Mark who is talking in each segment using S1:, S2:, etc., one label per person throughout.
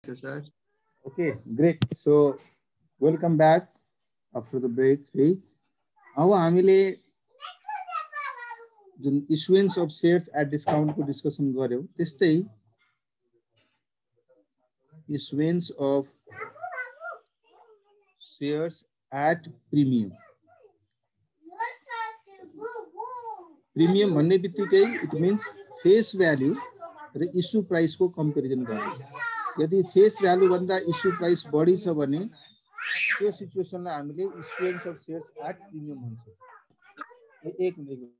S1: Yes, sir.
S2: Okay, great. So welcome back after the break. Hey, अब हामीले जुन issuance of shares at discount को discussion गर्यौं त्यस्तै issuance of shares at premium. Premium भन्ने बित्तिकै it means face value raw issue price को comparison गर्ने. यदि face value भन्दा issue price बढी छ भने त्यो सिचुएसनलाई हामीले issuance of shares at premium भन्छौं. एक मिनेट.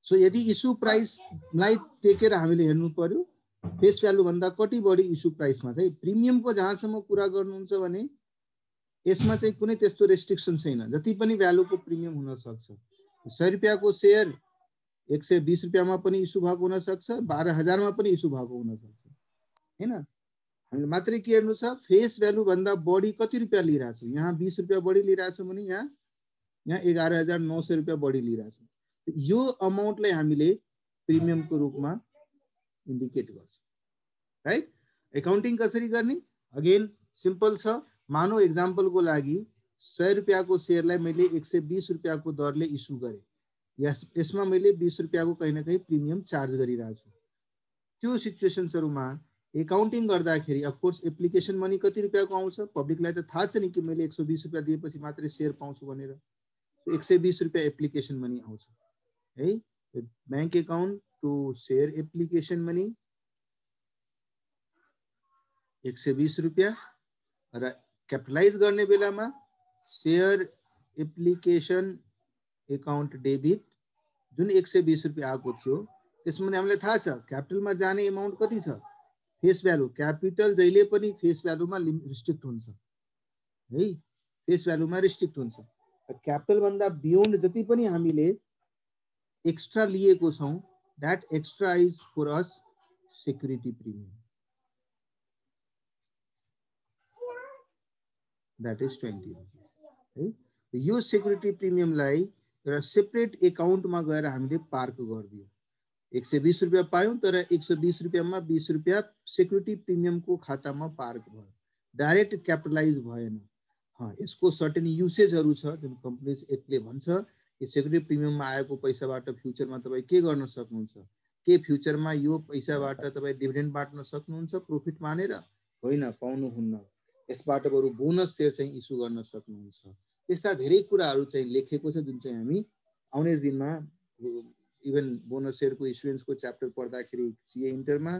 S2: सो यदि इश्यू प्राइसलाई टेकेर हामीले हेर्नु पर्यो फेस भ्यालु भन्दा कति बढी इश्यू प्राइसमा चाहिँ प्रिमियमको जहाँसम्म कुरा गर्नुहुन्छ भने यसमा चाहिँ कुनै त्यस्तो रेस्ट्रिक्सन छैन. जति पनि भ्यालुको प्रिमियम हुन सक्छ. 100 रुपैयाँको शेयर 120 रुपैयाँमा पनि इश्यू भएको हुन सक्छ, 12,000 मा पनि इश्यू भएको हुन सक्छ. हैन, हामीले मात्रै के हेर्नु छ फेस भ्यालु भन्दा बढी कति रुपैयाँ लिइराछ. यहाँ 20 रुपैयाँ बढी लिइराछ भने यहाँ 11,900 रुपैयाँ बढी लिइराछ. यो अमाउन्टलाई हामीले प्रिमियमको रूपमा इन्डिकेट गर्छ. राइट. एकाउन्टिङ कसरी गर्ने? अगेन सिम्पल छ. मानौ एक्जाम्पलको लागि 100 रुपैयाँको शेयरलाई मैले 120 रुपैयाँको दरले इस्यु गरे. यसमा मैले 20 रुपैयाँको कहीं न कहीं प्रिमियम चार्ज गरिरहेको छु. त्यो सिचुएसन्सहरुमा एकाउन्टिङ गर्दाखेरि अफ कोर्स एप्लिकेसन मनी कति रुपैयाँको आउँछ पब्लिकलाई त थाहा छ नि कि मैले 120 रुपैयाँ दिएपछि मात्रै शेयर पाउँछु भनेर. 120 रुपैयाँ एप्लिकेसन मनी आउँछ है. Bank account to share application money 120 रुपैयाँ र क्यापिटलाइज गर्ने बेलामा शेयर एप्लिकेसन अकाउन्ट डेबिट जुन 120 रुपैयाँ आएको थियो त्यसमा हामीलाई थाहा छ क्यापिटलमा जाने अमाउन्ट कति छ. फेस भ्यालु क्यापिटल जहिले पनि फेस भ्यालुमा रिस्ट्रिक्ट हुन्छ है. फेस भ्यालुमा रिस्ट्रिक्ट हुन्छ. क्यापिटल भन्दा बियोन्ड जति पनि हामीले एक्स्ट्रा लिएको छौं that extra is for us security premium. That is 20 रुपैयाँ है. यो सिक्युरिटी प्रिमियमलाई एउटा सेपरेट अकाउन्टमा गएर हामीले पार्क गरिदियो. 120 रुपैयाँ पायौं तर 120 रुपैयाँमा 20 रुपैयाँ सिक्युरिटी प्रिमियमको खातामा पार्क भयो. डाइरेक्ट क्यापिटलाइज भएन. यसको सर्टेन युसेजहरु छ जुन कम्पनीज एक्टले भन्छ कि सिक्युरिटी प्रिमियममा आएको पैसाबाट फ्युचरमा तपाई के गर्न सक्नुहुन्छ. के फ्युचरमा यो पैसाबाट तपाई डिभिडेन्ड बाट्न सक्नुहुन्छ प्रॉफिट मानेर? होइन, पाउनुहुन्न. यसबाट बरु बोनस शेयर चाहिँ इस्यु गर्न सक्नुहुन्छ. त्यस्ता धेरै कुराहरु चाहिँ लेखेको छ जुन चाहिँ हामी आउने दिनमा इभन बोनस शेयरको इस्युएन्सको च्याप्टर पढ्दाखेरि सीए इन्टरमा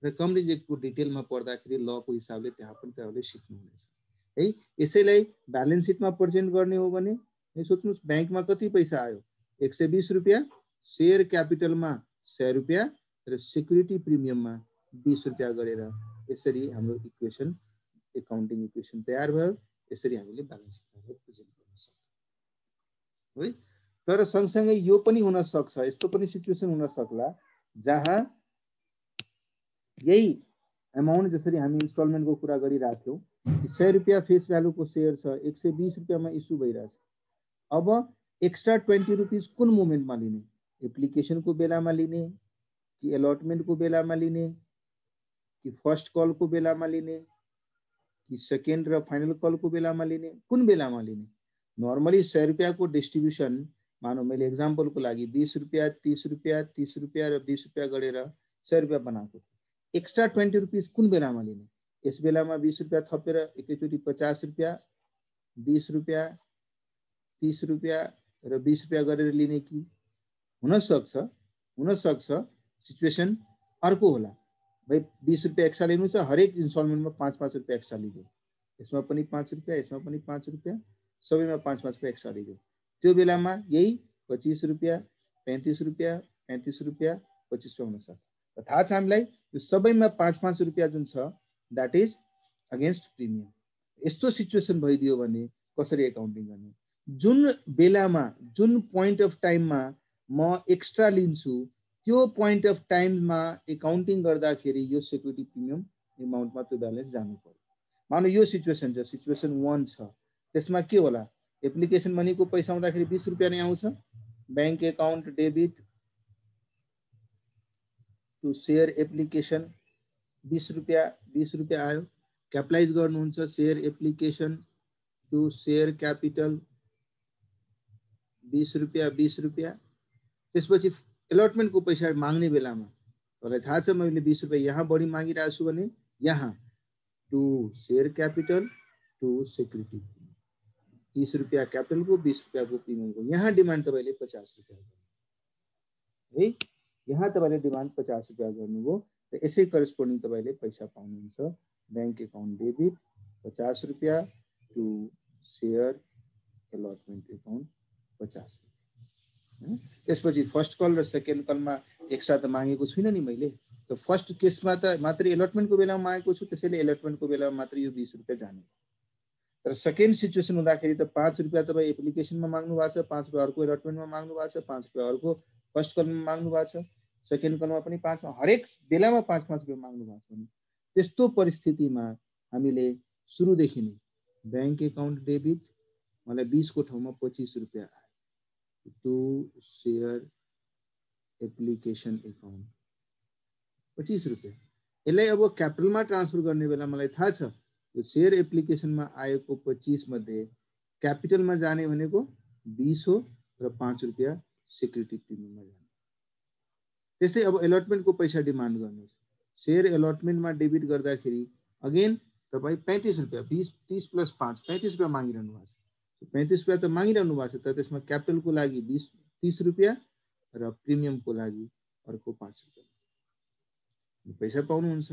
S2: र कम्पनीज एक्टको डिटेलमा पढ्दाखेरि लको हिसाबले त्यहाँ पनि तपाईले सिक्नुहुनेछ है. यसैलाई ब्यालेन्स सिटमा प्रेजेन्ट गर्ने हो भने सोच्नुस् बैंकमा कति पैसा आयो 120 रुपैयाँ, शेयर क्यापिटलमा 100 रुपैयाँ र सिक्युरिटी प्रिमियममा 20 रुपैयाँ गरेर यसरी हाम्रो इक्वेसन एकाउन्टिङ इक्वेसन तयार भयो. यसरी हामीले ब्यालेन्स सिटमा प्रेजेन्ट गर्न सक्छौं है. तर सँगसँगै यो पनि हुन सक्छ, यस्तो पनि सिचुएसन हुन सक्ला जहाँ यही अमाउन्ट जसरी हामी इन्स्टलमेन्टको कुरा गरिराथ्यौं 100 रुपैयाँ फेस भ्यालुको शेयर छ 120 रुपैयाँमा इस्यु भइराछ. अब एक्स्ट्रा 20 रुपीस कुन मोमेन्टमा लिने? एप्लिकेसनको बेलामा लिने कि अलॉटमेन्टको बेलामा लिने कि फर्स्ट कलको बेलामा लिने कि सेकेन्ड र फाइनल कलको बेलामा लिने? कुन बेलामा लिने? नर्मली 100 रुपैयाँको डिस्ट्रिब्युसन मानौ मैले एक्जाम्पलको लागि 20 रुपैयाँ 30 रुपैयाँ 30 रुपैयाँ र 20 रुपैयाँ गरेर 100 रुपैयाँ बनाएको. एक्स्ट्रा 20 रुपीस कुन बेलामा लिने? यस बेलामा 20 रुपैयाँ थपेर एकैचोटी 50 रुपैयाँ 20 रुपैयाँ 30 रुपैयाँ र 20 रुपैयाँ गरेर लिने कि? हुन सक्छ सिचुएसन अर्को होला. भाइ 20 रुपैयाँ एक्स्ट्रा लिनु छ हरेक इन्स्टलमेन्टमा 5-5 रुपैयाँ एक्स्ट्रा लिदियो. यसमा पनि 5 रुपैयाँ यसमा पनि 5 रुपैयाँ सबैमा 5-5 रुपैयाँ एक्स्ट्रा लिदियो. त्यो बेलामा यही 25 रुपैयाँ 35 रुपैयाँ 35 रुपैयाँ 25 रुपैयाँ हुन सक्छ. थाहा छ हामीलाई यो सबैमा 5-5 रुपैयाँ जुन छ दैट इज अगेन्स्ट प्रिमियम. यस्तो सिचुएसन भइदियो भने कसरी एकाउन्टिङ गर्ने? जुन बेलामा जुन पोइन्ट अफ टाइममा म एक्स्ट्रा लिन्छु त्यो पोइन्ट अफ टाइममा एकाउन्टिङ गर्दाखेरि यो सेक्युरिटी प्रिमियम एमाउन्टमा त्यो ब्यालेन्स जानु पर्यो। मानौ यो सिचुएसन छ, सिचुएसन 1 छ, त्यसमा के होला, एप्लिकेसन मनीको पैसा आउँदाखेरि 20 रुपियाँ नै आउँछ, bank account debit to share application 20 रुपियाँ आयो, क्यापिटलाइज गर्नुहुन्छ share application to share capital 20 रुपियाँ। त्यसपछि एलटमेन्टको पैसा माग्ने बेलामा तपाईलाई थाहा छ मैले 20 रुपियाँ यहाँ बढी मागिरहेको छु भने यहाँ to share capital to security 30 रुपियाँ क्यापिटलको 20 रुपियाँको प्रिमियमको यहाँ डिमान्ड तपाईले 50 रुपियाँ है, यहाँ तपाईले डिमान्ड 50 रुपियाँ गर्नुभयो र यसै करेस्पोन्डिङ तपाईले पैसा पाउनुहुन्छ बैंक अकाउन्ट डेबिट 50 रुपियाँ टु शेयर एलटमेन्ट अकाउन्ट 50 रुपियाँ। त्यसपछि फर्स्ट कल र सेकेन्ड कलमा एक्स्ट्रा त मागेको छुइनँ नि मैले, त फर्स्ट केसमा त मात्रै एलटमेन्टको बेलामा मागेको छु, त्यसैले एलटमेन्टको बेलामा मात्रै यो 20 रुपियाँ जाने। तर सेकेन्ड सिचुएसन हुँदाखेरि त 5 रुपियाँ तपाईँ एप्लिकेसनमा माग्नु भएको छ, 5 रुपियाँ अर्को एलटमेन्टमा माग्नु भएको छ, 5 रुपियाँ अर्को फर्स्ट कलमा माग्नु भएको छ, सेकेन्ड कलमा पनि 5 मा हरेक बेलामा 5-5 रुपियाँ माग्नु भएको छ भने त्यस्तो परिस्थितिमा हामीले सुरुदेखि नै बैंक अकाउन्ट डेबिट मलाई 20 को ठाउँमा 25 रुपियाँ आयो टु शेयर एप्लिकेसन अकाउन्ट 25 रुपियाँ। यसलाई अब क्यापिटलमा ट्रान्सफर गर्ने बेला मलाई थाहा छ यो शेयर एप्लिकेसनमा आएको 25 मध्ये क्यापिटलमा जाने भनेको 20 हो र 5 रुपियाँ सेक्युरिटी प्रिमियममा जाने। त्यस्तै अब एलटमेन्टको पैसा डिमान्ड गर्नुहोस्, शेयर एलटमेन्टमा डेबिट गर्दाखेरि अगेन तपाईँ 35 रुपियाँ 30 प्लस 5 35 रुपियाँ मागिरहनु भएको छ, 35 रुपियाँ त मागिरहनु भएको छ, तर त्यसमा क्यापिटलको लागि 30 रुपियाँ र प्रिमियमको लागि अर्को 5 रुपियाँ पैसा पाउनुहुन्छ।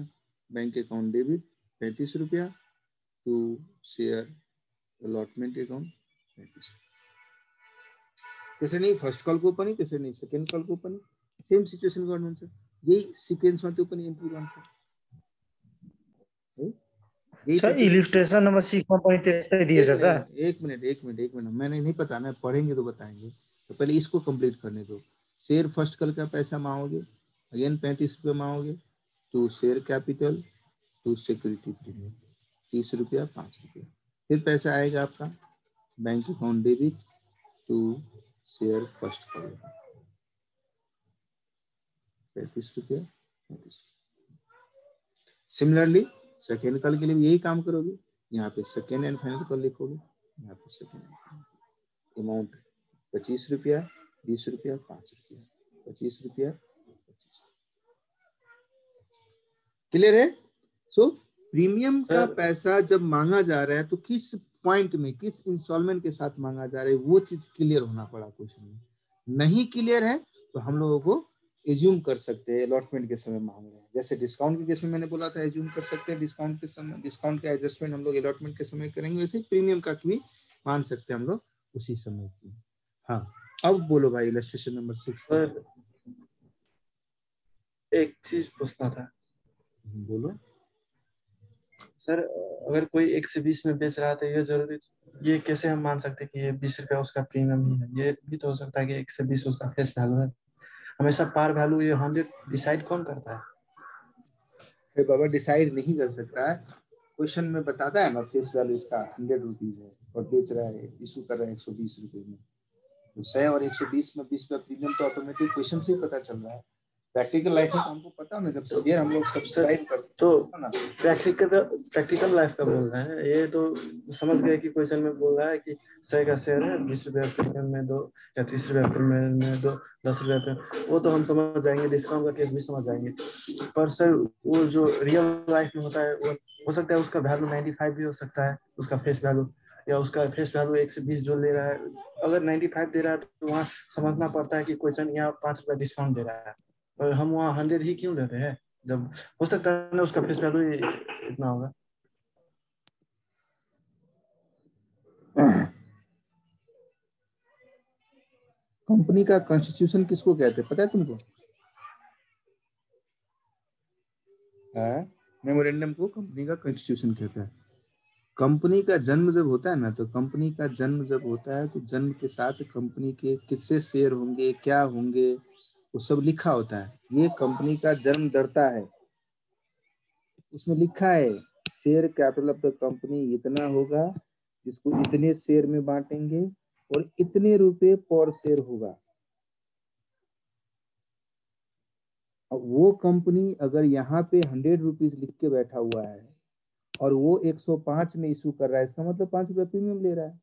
S2: बैंक अकाउन्ट डेबिट 35 रुपियाँ टु शेयर एलटमेन्ट अकाउन्ट 35। त्यसरी नै फर्स्ट कलको पनि त्यसरी नै सेकेन्ड कलको पनि सेम सिचुएसन गर्नुहुन्छ, यही सिक्वेन्समा त्यो पनि एन्ट्री गर्छ है।
S1: सर इलस्ट्रेशन नंबर 6 में पनि त्यस्तै दिएछ सर।
S2: एक मिनट मैंने नहीं पता, मैं पढ़ेंगे तो बताएंगे, तो पहले इसको कंप्लीट करने दो। शेयर फर्स्ट कल का पैसा मांगोगे अगेन 35 रुपये मांगोगे to share capital to security premium 30 रुपया 5 रुपया। फिर पैसा आएगा आपका bank account debit to share first call 35 रुपया 35। सिमिलरली सेकेंड कल के लिए भी यही काम करोगे, यहाँ पे सेकेंड एंड फाइनल कल लिखोगे, यहाँ पे सेकेंड एंड फाइनल अमाउंट 25 रुपया 20 रुपया 5 रुपया 25 रुपया 25। क्लियर है? सो प्रीमियम का पैसा जब मांगा जा रहा है तो किस पॉइंट में किस इंस्टॉलमेंट के साथ मांगा जा रहा है वो चीज क्लियर होना पड़ा क्वेश्चन में। नहीं क्लियर है तो हम लोगों को एज्यूम कर सकते हैं अलॉटमेंट के समय मांग रहे हैं। जैसे डिस्काउंट के केस में मैंने बोला था एज्यूम कर सकते हैं डिस्काउंट के समय, डिस्काउंट का एडजस्टमेंट हम लोग अलॉटमेंट के समय करेंगे, वैसे प्रीमियम का भी मान सकते हैं हम लोग उसी समय की। हाँ अब बोलो भाई इलस्ट्रेशन नंबर 6।
S3: एक चीज पूछना था।
S2: बोलो
S3: सर अगर कोई 1 से 20 में बेच रहा था ये जरूरी, ये कैसे हम मान सकते हैं कि ये 20 रुपया उसका प्रीमियम ही है? ये भी तो हो सकता है कि 1 से 20 उसका फेस वैल्यू है। हमेशा पार वैल्यू ये 100 डिसाइड कौन करता है?
S2: फिर बाबा डिसाइड नहीं कर सकता है, क्वेश्चन में बताता है ना फेस वैल्यू इसका 100 रुपीज है और बेच रहा है इशू कर रहा है 120 रुपए में, तो 100 और 120 में 20 रुपया प्रीमियम तो ऑटोमेटिक क्वेश्चन से ही पता चल रहा है। प्रैक्टिकल लाइफ में हमको पता ना जब शेयर हम लोग सब्सक्राइब करते
S3: तो प्रैक्टिकल लाइफ का बोल रहे हैं, ये तो समझ गए कि क्वेश्चन में बोल रहा है कि 100 का शेयर है 20 रुपया प्रीमियम में दो या 30 रुपया प्रीमियम में दो 10 रुपया प्रीमियम, वो तो हम समझ जाएंगे, डिस्काउंट का केस भी समझ जाएंगे। पर सर वो जो रियल लाइफ में होता है वो हो सकता है उसका वैल्यू 95 भी हो सकता है उसका फेस वैल्यू, या उसका फेस वैल्यू 1 से 20 जो ले रहा है अगर 95 दे रहा है तो वहाँ समझना पड़ता है कि क्वेश्चन यहाँ 5 रुपया डिस्काउंट दे रहा है और हम वहाँ 100 ही क्यों लेते हैं जब हो सकता है ना उसका फेस वैल्यू इतना होगा।
S2: कंपनी का कॉन्स्टिट्यूशन किसको कहते हैं पता है तुमको? मेमोरेंडम को कंपनी का कॉन्स्टिट्यूशन कहता है। कंपनी का जन्म जब होता है ना, तो कंपनी का जन्म जब होता है तो जन्म के साथ कंपनी के कितने शेयर होंगे, क्या होंगे, वो सब लिखा होता है। ये कंपनी का जन्म दर्ता है, उसमें लिखा है share capital of the company इतना होगा, जिसको इतने शेयर में बांटेंगे और इतने रुपए पर शेयर होगा। अब वो कंपनी अगर यहाँ पे 100 रुपीज लिख के बैठा हुआ है और वो 105 में इशू कर रहा है, इसका मतलब 5 रुपया प्रीमियम ले रहा है।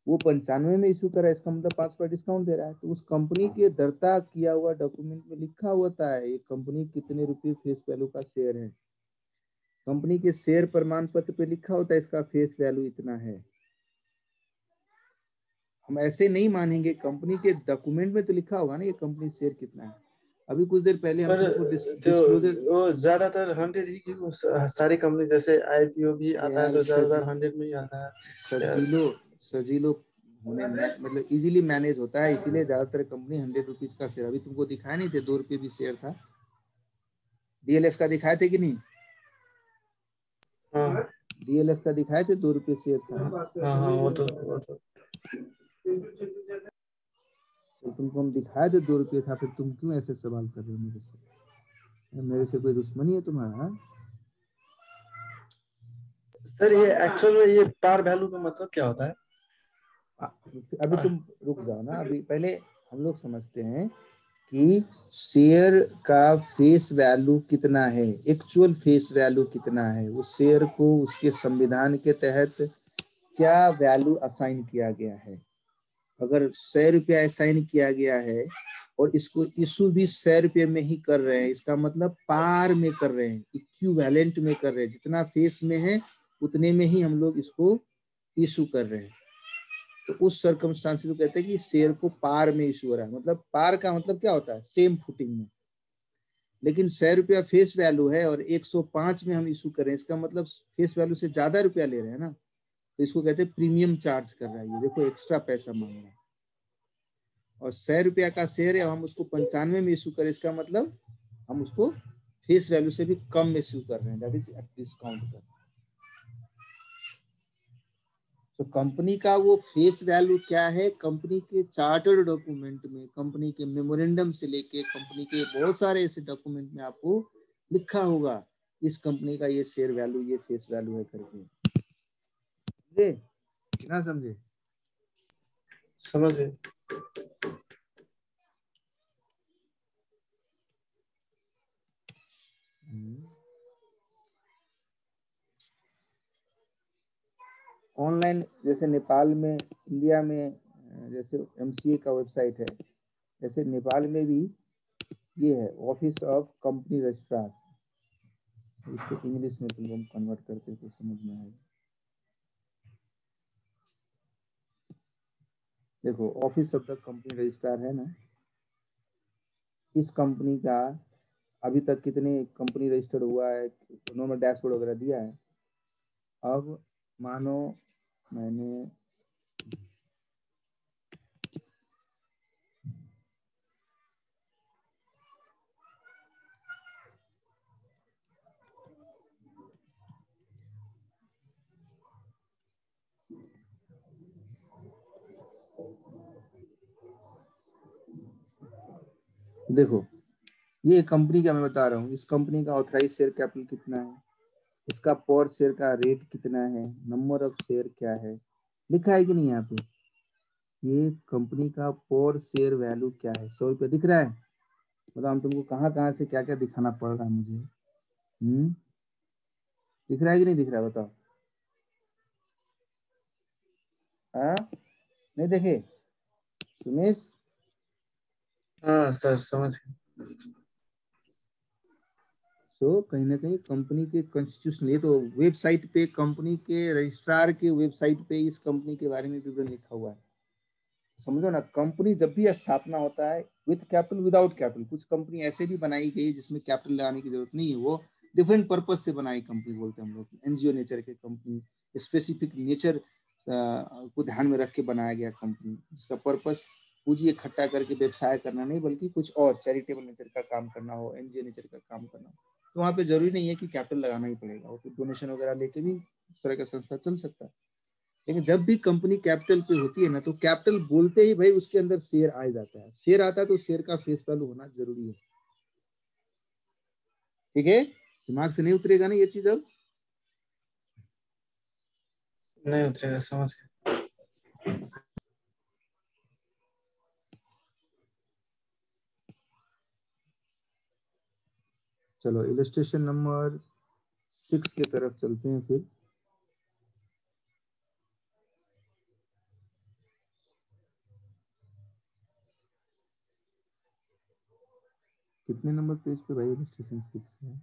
S2: वो 95 में इशू कर रहा है, इसका मतलब 5 रुपया डिस्काउंट दे रहा है। तो उस कंपनी के दर्ता किया हुआ डॉक्यूमेंट में लिखा होता है ये कंपनी कितने रुपए फेस वैल्यू का शेयर है। कंपनी के शेयर प्रमाण पत्र पे लिखा होता है इसका फेस वैल्यू इतना है। हम ऐसे नहीं मानेंगे, कंपनी के डॉक्यूमेंट में तो लिखा होगा ना ये कंपनी शेयर कितना है। अभी कुछ देर पहले हम
S3: पर
S2: तुमको
S3: जो
S2: डिस्क्लोजर,
S3: वो ज्यादातर 100 ही की सारी कंपनी, जैसे IPO भी आता है
S2: यार
S3: तो ज्यादातर 100 में ही आता है।
S2: सजीलो होने में मतलब इजीली मैनेज होता है, इसीलिए ज्यादातर कंपनी 100 रुपीज का शेयर। अभी तुमको दिखाया नहीं थे 2 रुपये भी शेयर था, DLF का दिखाए थे कि नहीं?
S3: हाँ
S2: DLF का दिखाए थे 2 रुपये शेयर था।
S3: हाँ, वो तो
S2: तो तुमको हम दिखाए थे 2 रुपये था, फिर तुम क्यों ऐसे सवाल कर रहे हो मेरे से? मेरे से कोई दुश्मनी है तुम्हारा?
S3: सर, ये एक्चुअल में ये पार वैल्यू का मतलब क्या होता है?
S2: अभी तुम रुक जाओ ना, अभी पहले हम लोग समझते हैं कि शेयर का फेस वैल्यू कितना है, एक्चुअल फेस वैल्यू कितना है, उस शेयर को उसके संविधान के तहत क्या वैल्यू असाइन किया गया है। अगर 100 रुपया असाइन किया गया है और इसको इशू भी 100 रुपये में ही कर रहे हैं, इसका मतलब पार में कर रहे हैं, इक्विवेलेंट में कर रहे हैं, जितना फेस में है उतने में ही हम लोग इसको इशू कर रहे हैं। तो उस सर्कमस्टांसेस को कहते हैं कि शेयर को पार में इशू हो रहा है। मतलब पार का मतलब क्या होता है? सेम फुटिंग में। लेकिन 100 रुपया फेस वैल्यू है और 105 में हम इशू कर रहे हैं, इसका मतलब फेस वैल्यू से ज्यादा रुपया ले रहे हैं ना, तो इसको कहते हैं प्रीमियम चार्ज कर रहा है। ये देखो एक्स्ट्रा पैसा मांग रहा है। और 100 रुपया का शेयर है, हम उसको 95 में इशू करें, इसका मतलब हम उसको फेस वैल्यू से भी कम में इशू कर रहे हैं, दैट इज डिस्काउंट कर रहे हैं। तो कंपनी का वो फेस वैल्यू क्या है? कंपनी के चार्टर डॉक्यूमेंट में, कंपनी के मेमोरेंडम से लेके कंपनी के बहुत सारे ऐसे डॉक्यूमेंट में आपको लिखा होगा इस कंपनी का ये शेयर वैल्यू, ये फेस वैल्यू है करके। समझे ना? समझे?
S3: समझ गए।
S2: ऑनलाइन जैसे नेपाल में, इंडिया में जैसे MCA का वेबसाइट है, जैसे नेपाल में भी ये है ऑफिस ऑफ कंपनी रजिस्ट्रार। इसको इंग्लिश में तुमको हम कन्वर्ट करके तो समझ में आएगा। देखो office of the company registrar है ना, इस कंपनी का अभी तक कितने कंपनी रजिस्टर्ड हुआ है, उन्होंने डैशबोर्ड वगैरह दिया है। अब मानो मैंने देखो ये कंपनी का मैं बता रहा हूँ, इस कंपनी का ऑथराइज शेयर कैपिटल कितना है, इसका पर शेयर का रेट कितना है, नंबर ऑफ शेयर क्या है, लिखा है कि नहीं यहाँ पे? ये कंपनी का पर शेयर वैल्यू क्या है? 100 रुपया दिख रहा है? मतलब हम तुमको कहाँ कहाँ से क्या क्या दिखाना पड़ रहा है मुझे? दिख रहा है कि नहीं दिख रहा है? बताओ। हाँ नहीं देखे सुमेश?
S3: हाँ सर, समझ गए।
S2: सो कहीं ना कहीं कंपनी के कॉन्स्टिट्यूशन, ये तो वेबसाइट पे, कंपनी के रजिस्ट्रार के वेबसाइट पे इस कंपनी के बारे में विवरण लिखा हुआ है। समझो ना, कंपनी जब भी स्थापना होता है विद कैपिटल विदाउट कैपिटल, कुछ कंपनी ऐसे भी बनाई गई जिसमें कैपिटल लगाने की जरूरत नहीं है, वो डिफरेंट पर्पज से बनाई कंपनी बोलते हैं हम लोग, NGO नेचर के कंपनी, स्पेसिफिक नेचर को ध्यान में रख के बनाया गया कंपनी, जिसका पर्पस पूंजी इकट्ठा करके व्यवसाय करना नहीं, बल्कि कुछ और चैरिटेबल नेचर का काम करना हो, NGO नेचर का काम करना हो। तो वहाँ पे जरूरी नहीं है कि कैपिटल लगाना ही पड़ेगा, वो फिर डोनेशन वगैरह लेके भी उस तरह का संस्था चल सकता है। लेकिन जब भी कंपनी कैपिटल पे होती है ना, तो कैपिटल बोलते ही भाई उसके अंदर शेयर आ जाता है। शेयर आता है तो शेयर का फेस वैल्यू होना जरूरी है। ठीक है, दिमाग से नहीं उतरेगा ना ये चीज अब?
S3: नहीं उतरेगा, समझ गए।
S2: चलो इलस्ट्रेशन नंबर 6 की तरफ चलते हैं फिर। कितने नंबर पेज पे भाई इलस्ट्रेशन 6 है?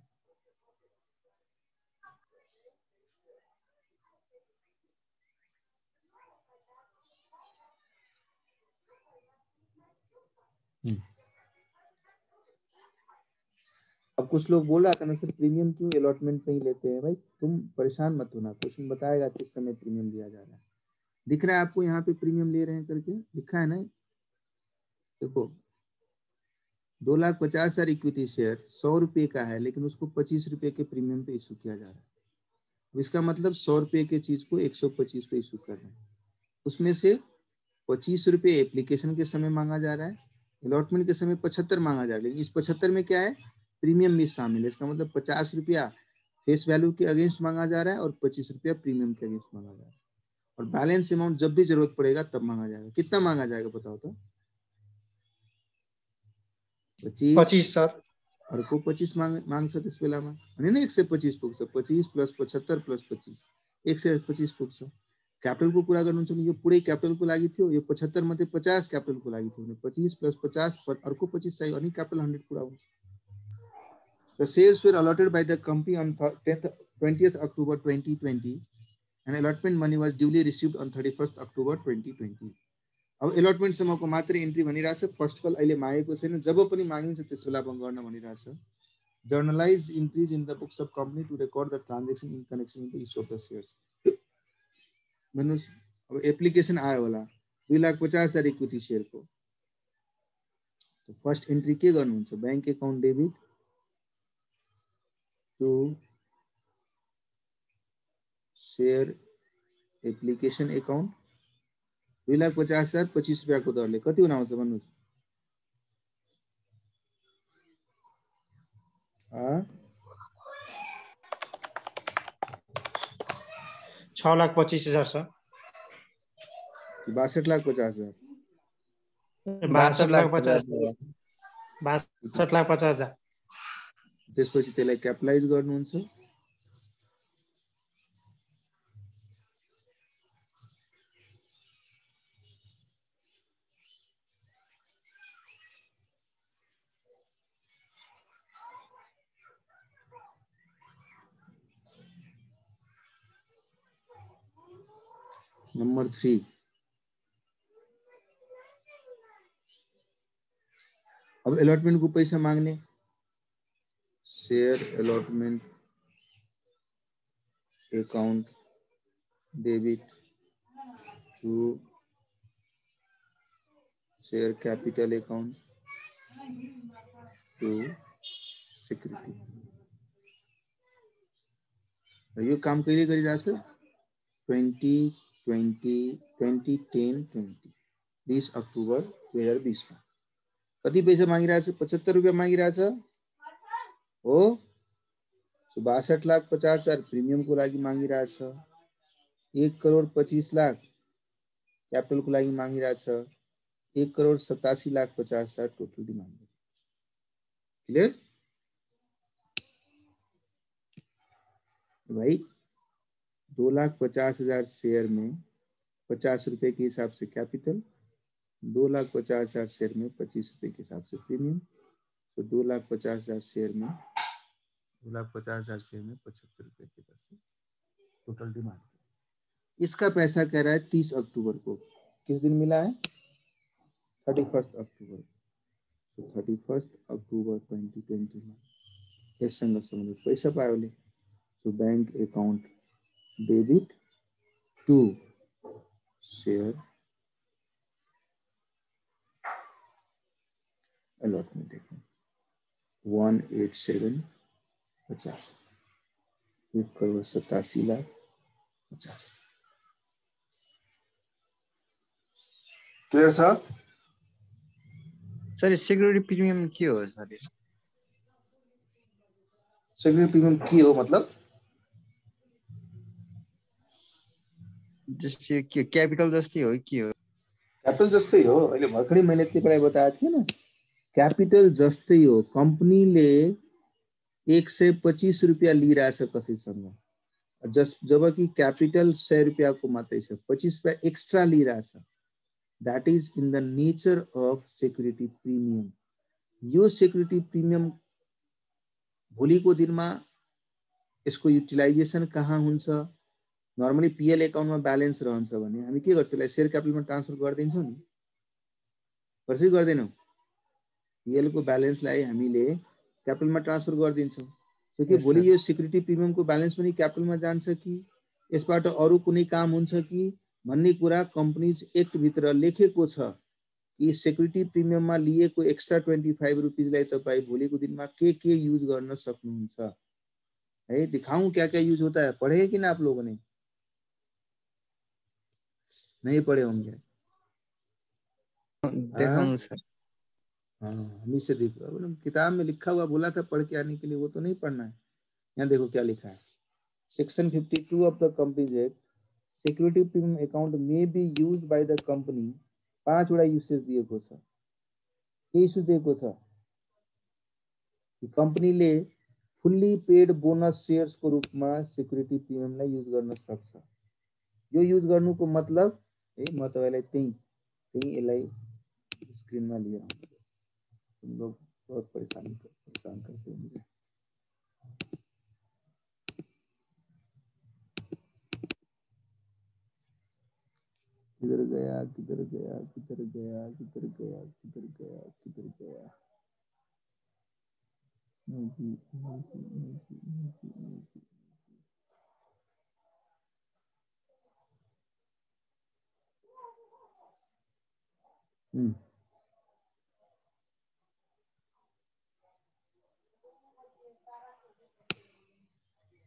S2: अब कुछ लोग बोल रहा था ना सर प्रीमियम क्यों अलॉटमेंट में ही लेते हैं। भाई तुम परेशान मत होना, क्वेश्चन बताएगा किस समय प्रीमियम दिया जा रहा है। दिख रहा है आपको यहाँ पे प्रीमियम ले रहे हैं करके, लिखा है ना, देखो 2,50,000 इक्विटी शेयर 100 रुपए का है, लेकिन उसको 25 रुपए के प्रीमियम पे इशू किया जा रहा है। इसका मतलब 100 रुपए के चीज को 125 पे इशू कर रहे हैं। उसमें से 25 रुपए एप्लीकेशन के समय मांगा जा रहा है, अलॉटमेंट के समय 75 मांगा जा रहा है, लेकिन इस 75 में क्या है, प्रीमियम भी शामिल है। इसका मतलब 50 रुपया फेस वैल्यू के अगेंस्ट मांगा जा रहा है और 25 रुपया प्रीमियम के अगेंस्ट मांगा जा रहा है। और बैलेंस अमाउंट जब भी जरूरत पड़ेगा तब मांगा जाएगा। कितना मांगा जाएगा बताओ तो?
S1: 25 सर।
S2: और को 25 मांग सकते इस बेला में नहीं 125 पुग्छ, 25 प्लस 75 प्लस 25 125 पुग्छ। क्यापिटल को कुरा गर्नुहुन्छ भने यो पुरै क्यापिटल को लागि थियो, यो 75 मध्ये 50 क्यापिटल को लागि थियो भने 25 प्लस 50 अर्को 25 चाहिए अनि क्यापिटल 100 पुरा हुन्छ। The shares were allotted by the company on 20th October 2020 and allotment money was duly received on 31st October 2020. अब अलॉटमेन्ट सम्मको मात्र एन्ट्री भनिरहेछ, फर्स्ट कल अहिले मागेको छैन, जब पनि मागिन्छ त्यस बेला पनि गर्न भनिरहेछ। Journalise entries in the books of company to record the transaction in connection with the issue of the shares. भन्नुस् अब एप्लिकेसन आयो होला 2,50,000 इक्विटी शेयर को, तो फर्स्ट एन्ट्री के गर्नुहुन्छ, bank account debit to share application account 2,50,000 25 रुपैयाँ को दरले कति हुन आउँछ भन्नुस्?
S1: 6,25,000 सर।
S2: 62,50,000
S1: 62,50,000 62,50,000।
S2: त्यसपछि त्यसलाई क्यापिटलाइज गर्नुहुन्छ। नंबर 3, अब अलॉटमेंट को पैसा मांगने, share allotment account debit to share capital account to security. यो काम कहिले गरिरहेछ? 20 अक्टोबर 2020 में। कति पैसा मागिरहेछ? 75 रुपैयाँ मागिरहेछ हो। 62,50,000 प्रिमियम को लागि मागिरहेछ, 1,25,00,000 कैपिटल को लागि मागिरहेछ, 1,87,50,000 टोटल डिमांड। क्लियर भाई? 2,50,000 शेयर में 50 रुपए के हिसाब से कैपिटल, 2,50,000 शेयर में 25 रुपए के हिसाब से प्रीमियम, तो 2,50,000 शेयर में 75 रुपए के दर से टोटल डिमांड। इसका पैसा कह रहा है 30 अक्टूबर को। किस दिन मिला है? 31 अक्टूबर। तो 31 अक्टूबर 2020 में यससँग सम्बन्धित पैसा पायोले। So bank account debit to share allotment account 187 50 1,87,50,000 clear छ
S4: सर सिक्युरिटी प्रिमियम के हो सर?
S2: सिक्युरिटी प्रिमियम के हो मतलब
S4: जस्तै के क्यापिटल जस्तै हो के हो?
S2: क्यापिटल जस्तै हो। अहिले भर्खरै मैले त्यो बेला बताएको थिएँ न, क्यापिटल जस्तै हो। कम्पनीले 125 रुपियाँ लिइरहेछ कसैसँग, जबकि क्यापिटल 100 रुपियाँको मात्रै छ, 25 रुपियाँ एक्स्ट्रा लिइरहेछ। That is in the nature of security premium. यो सेक्युरिटी प्रिमियम भोलिको दिनमा यसको युटिलाइजेसन कहाँ हुन्छ? नर्मली पीएल एकाउन्टमा ब्यालेन्स रहन्छ भने हामी के गर्छौँ? यसलाई सेयर क्यापिटलमा ट्रान्सफर गरिदिन्छौँ नि, गर्छ कि गर्दैनौँ? पीएल को ब्यालेन्सलाई हामीले क्यापिटलमा ट्रान्सफर गरिदिन्छौँ। सो कि भोलि यो सेक्युरिटी प्रिमियमको ब्यालेन्स पनि क्यापिटलमा जान्छ कि यसबाट अरू कुनै काम हुन्छ कि भन्ने कुरा कम्पनीज एक्ट भित्र लेखेको छ कि सेक्युरिटी प्रिमियममा लिएको एक्स्ट्रा 25 रुपीजलाई तपाईँ भोलिको दिनमा के युज गर्न सक्नुहुन्छ है। दिखाऊं क्या क्या यूज होता है? पढ़े कि ना आप लोगों ने? नहीं पढ़े होंगे।
S4: देखाउनु सर।
S2: हाँ, हमी से देखो, किताब में लिखा हुआ बोला था पढ़ के आने के लिए, वो तो नहीं पढ़ना है। यहाँ देखो क्या लिखा है, section 52 of the companies act, security premium account may be use by the company. 5 वटा यूसेज दिएको छ। के यूज दिएको छ? कंपनीले फुल्ली पेड बोनस शेयर्स को रूपमा सिक्युरिटी प्रिमियमलाई युज गर्न सक्छ। यो युज गर्नुको मतलब है, म तपाईलाई त्यही यसलाई स्क्रिनमा लिएर आउँछु। तुम लोग बहुत परेशान करते हो मुझे। किधर गया किधर गया किधर गया किधर गया किधर गया किधर गया? नहीं।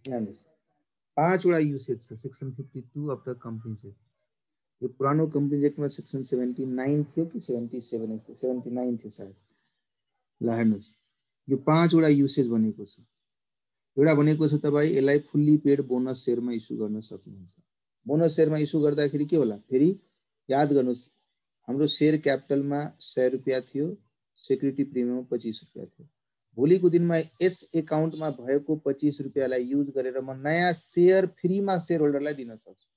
S2: यहाँ 5 वटा यूसेज छ section 52 of the companies act. यो पुरानो कंपनीज एक्टमा सेक्सन 79 थियो कि 77 थियो, 79 थियो सायद। ल हेर्नुस्, यो 5 वटा यूसेज भनेको छ। एउटा भनेको छ तपाईँ यसलाई फुल्ली पेड बोनस शेयरमा इस्यु गर्न सक्नुहुन्छ। बोनस शेयरमा इस्यु गर्दाखेरि के होला? फेरि याद गर्नुस्, हाम्रो शेयर क्यापिटलमा 100 रुपियाँ थियो, सेक्युरिटी प्रिमियममा 25 रुपियाँ थियो। भोलिको दिनमा यस एकाउन्टमा भएको 25 रुपियाँलाई युज गरेर म नयाँ शेयर फ्रीमा शेयर होल्डरलाई दिन सक्छु।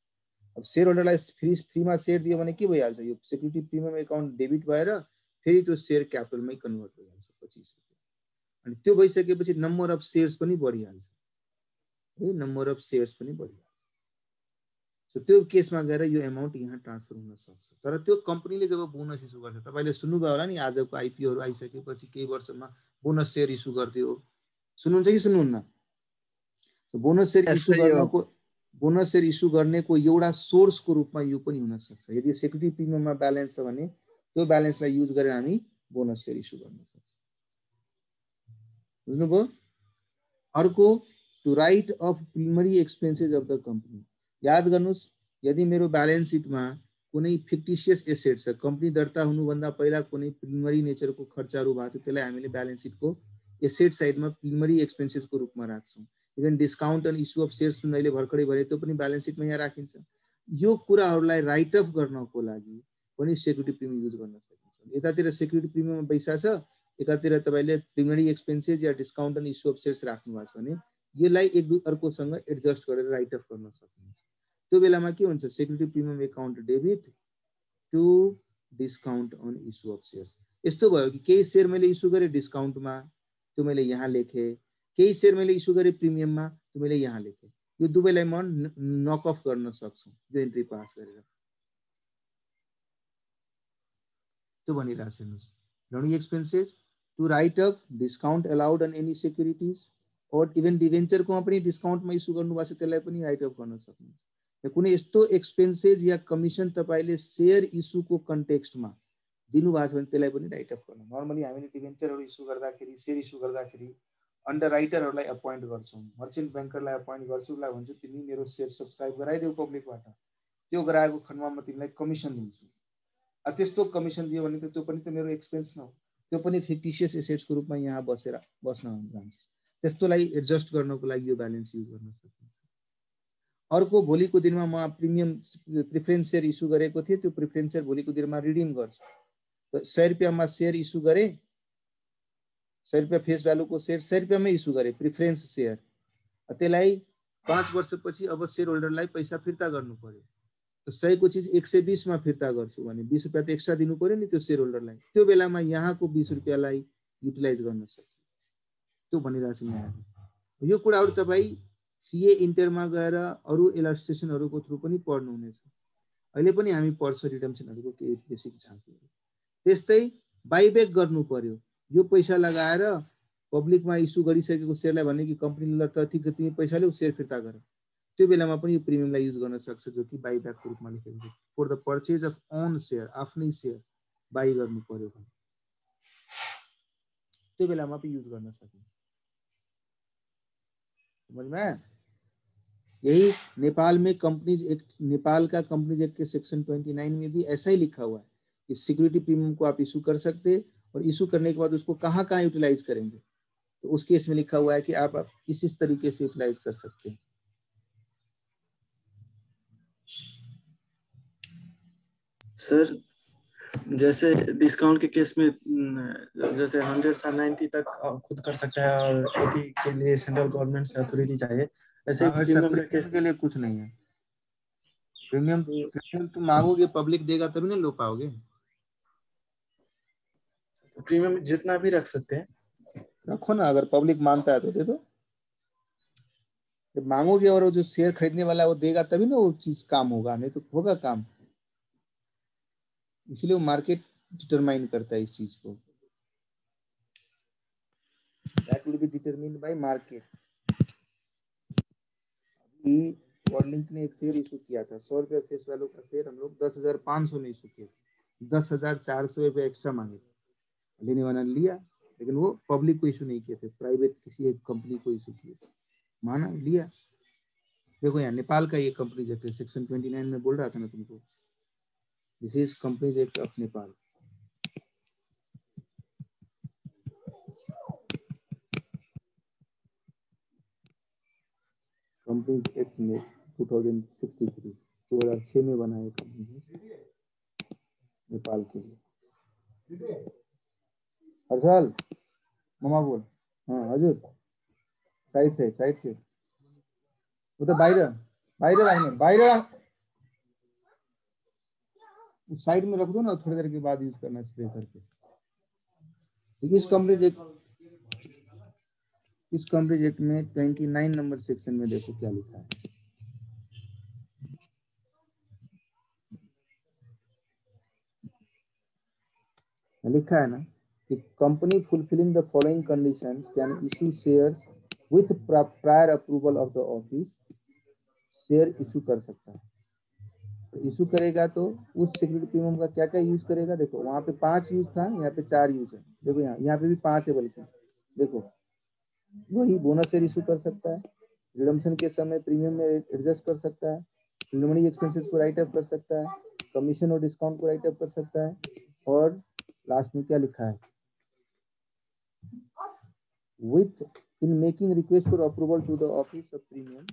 S2: अब शेयर होल्डरलाई फ्रीमा शेयर दियो भने के भइहाल्छ? यो सेक्युरिटी प्रिमियम एकाउन्ट डेबिट भएर फेरि त्यो शेयर क्यापिटलमै कन्भर्ट भइहाल्छ 25 रुपियाँ। अनि त्यो भइसकेपछि नम्बर अफ शेयर्स पनि बढिहाल्छ है, नम्बर अफ शेयर्स पनि बढिहाल्छ। सो त्यो केसमा गएर यो अमाउन्ट यहाँ ट्रान्सफर हुन सक्छ। तर त्यो कम्पनीले जब बोनस इस्यु गर्छ, तपाईले सुन्नुभयो होला नि, आजको आइपीओहरू आइसकेपछि केही वर्षमा बोनस शेयर इस्यु गर्थ्यो। सुन्नुहुन्छ कि सुन्नुहुन्न? बोनस शेयर इस्यु गर्नेको एउटा सोर्सको रूपमा यो पनि हुन सक्छ। यदि सेक्युरिटी प्रिमियममा ब्यालेन्स छ भने त्यो ब्यालेन्सलाई युज गरेर हामी बोनस शेयर इस्यु गर्न सक्छौँ। बुझ्नुभयो? अर्को, to write off preliminary expenses of the company. याद गर्नुस्, यदि मेरो ब्यालेन्स सिटमा कुनै फिक्टिशियस एसेट छ, कंपनी दर्ता हुनुभन्दा पहिला कुनै प्रिलिमिनरी नेचरको खर्चहरू भएको थियो, त्यसलाई हामीले ब्यालेन्स सिटको एसेट साइडमा प्रिलिमिनरी एक्सपेन्सेसको रूपमा राख्छौँ। Even discount and issue of shares मैले भर्खरै भने त्यो पनि ब्यालेन्स सिटमा यहाँ राखिन्छ। यो कुराहरूलाई राइट अफ गर्नको लागि पनि सेक्युरिटी प्रिमियम युज गर्न सकिन्छ। यतातिर सेक्युरिटी प्रिमियम पैसा छ, यतातिर तपाईले प्रिलिमिनरी एक्सपेन्सेस या discount and issue of shares राख्नु भएको छ भने यसलाई एक अर्कोसँग एडजस्ट गरेर राइट अफ गर्न सकिन्छ। त्यो बेलामा के हुन्छ? Security premium account debit to discount on issue of shares. यस्तो भयो कि केही शेयर मैले इस्यु गरेँ डिस्काउन्टमा, त्यो मैले यहाँ लेखेँ, केही शेयर मैले इस्यु गरेँ प्रिमियममा, त्यो मैले यहाँ लेखेँ। यो दुवैलाई म नक अफ गर्न सक्छु यो एन्ट्री पास गरेर। त्यो भनिरहेको छ हेर्नुस्, learning expenses to write off discount allowed on any securities और इभन डिभेन्चरकोमा पनि डिस्काउन्टमा इस्यु गर्नुभएको छ, त्यसलाई पनि राइट अफ गर्न सक्नुहुन्छ। कुनै यस्तो एक्सपेन्सेस या कमिसन तपाईले शेयर इस्युको कन्टेक्स्टमा दिनुभएको छ भने त्यसलाई पनि राइट अफ गर्न। नर्मली हामीले डिभेन्चरहरू इस्यु गर्दाखेरि, शेयर इस्यु गर्दाखेरि अन्डरराइटरहरूलाई अपोइन्ट गर्छौँ, मर्चेन्ट ब्याङ्करलाई अपोइन्ट गर्छु, उसलाई भन्छु तिमी मेरो सेयर सब्सक्राइब गराइदेऊ पब्लिकबाट, त्यो गराएको खण्डमा म तिमीलाई कमिसन दिन्छु। त्यस्तो कमिसन दियो भने त त्यो पनि त मेरो एक्सपेन्स न हो, त्यो पनि फिक्टिसियस एसेट्सको रूपमा यहाँ बस्न जान्छ। त्यस्तोलाई एडजस्ट गर्नको लागि यो ब्यालेन्स युज गर्न सकिन्छ। अर्को भोलिको दिनमा म प्रिफरेन्स सेयर इस्यु गरेको थिएँ, त्यो प्रिफरेन्स सेयर भोलिको दिनमा रिडिम गर्छु। त 100 रुपियाँमा सेयर इस्यु गरेँ, 100 रुपियाँ फेस भ्यालुको सेयर 100 रुपियाँमै इस्यु गरेँ प्रिफरेन्स सेयर। त्यसलाई 5 वर्षपछि अब सेयर होल्डरलाई पैसा फिर्ता गर्नु पर्यो। त 100 को चिज 120 मा फिर्ता गर्छु भने 20 रुपियाँ त एक्स्ट्रा दिनु पर्यो नि त्यो सेयर होल्डरलाई। त्यो बेलामा यहाँको 20 रुपियाँलाई युटिलाइज गर्न सकियो, त्यो भनिरहेको छु यहाँ। यो कुराहरू तपाईँ सीए इन्टरमा गएर अरू इलस्ट्रेसनहरूको थ्रु पनि पढ्नुहुनेछ। अहिले पनि हामी पढ्छ रिडम्सनहरूको केही बेसिक झाँकीहरू। त्यस्तै बाइब्याक गर्नु पर्यो। यो पैसा लगाएर पब्लिकमा इस्यु गरिसकेको सेयरलाई भन्ने कि कम्पनीले ल त ठिक छ तिमी पैसा ल्याऊ सेयर फिर्ता गर, त्यो बेलामा पनि यो प्रिमियमलाई युज गर्न सक्छ, जो कि बाइब्याकको रूपमा लेखेको छ। For the purchase of own share, आफ्नै सेयर बाई गर्नु पर्यो भने त्यो बेलामा पनि युज गर्न सकिन्छ। समझ में आया? यही नेपाल में कंपनीज एक्ट, नेपाल का कंपनीज एक्ट के सेक्शन 29 में भी ऐसा ही लिखा हुआ है कि सिक्योरिटी प्रीमियम को आप इशू कर सकते, और इशू करने के बाद उसको कहाँ कहाँ यूटिलाइज करेंगे, तो उस केस में लिखा हुआ है कि आप इस तरीके से यूटिलाइज कर सकते हैं।
S3: सर जैसे डिस्काउंट के केस में जैसे 100 से 90 तक खुद कर सकता है, और 80 के लिए सेंट्रल गवर्नमेंट से अथॉरिटी चाहिए। ऐसे प्रीमियम
S2: के लिए कुछ नहीं है। प्रीमियम तुम मांगोगे, पब्लिक देगा तभी ना लो पाओगे।
S3: प्रीमियम जितना भी रख सकते हैं,
S2: रखो ना, अगर पब्लिक मांगता है तो दे दो। जब मांगोगे और वो जो शेयर खरीदने वाला है वो देगा तभी ना वो चीज काम होगा, नहीं तो होगा काम। इसलिए वो मार्केट डिटरमाइन करता है इस चीज को। That will be determined by market। अभी वर्ल्डलिंक ने एक शेयर इशू किया था, 100 रुपया फेस वैल्यू का शेयर हम लोग 10,500 में इशू किया, 10,400 रुपये एक्स्ट्रा मांगे, लेने वाला ने लिया, लेकिन वो पब्लिक को इशू नहीं किए थे, प्राइवेट किसी एक कंपनी को इशू किए थे, माना लिया। देखो यहाँ नेपाल का ये कंपनी एक्ट है, सेक्शन 29 में बोल रहा था ना तुमको, this is companies act of Nepal. Companies act में 2006 में बना है कंपनी नेपाल के लिए। हर्षल मामा बोल। हाँ हजुर, साइड से वो तो बाहर साइड में रख दो ना, थोड़ी देर के बाद यूज करना स्प्रे करके। इस कंपनीज एक्ट में 29 नंबर सेक्शन में देखो क्या लिखा है। लिखा है ना कि company fulfilling the following conditions can issue shares with prior approval of the office. Share issue कर सकता है, तो इशू करेगा तो उस सिक्योरिटी प्रीमियम का क्या क्या यूज करेगा। देखो वहां पे 5 यूज था, यहाँ पे 4 यूज है। देखो यहाँ पे भी 5 है, बल्कि देखो वही बोनस शेयर इशू कर सकता है, रिडम्पशन के समय प्रीमियम में एडजस्ट कर सकता है, प्रिलिमिनरी एक्सपेंसेस को राइट अप कर सकता है, कमीशन और डिस्काउंट को राइट अप कर सकता है, और लास्ट में क्या लिखा है, within making request for approval to the office of premium.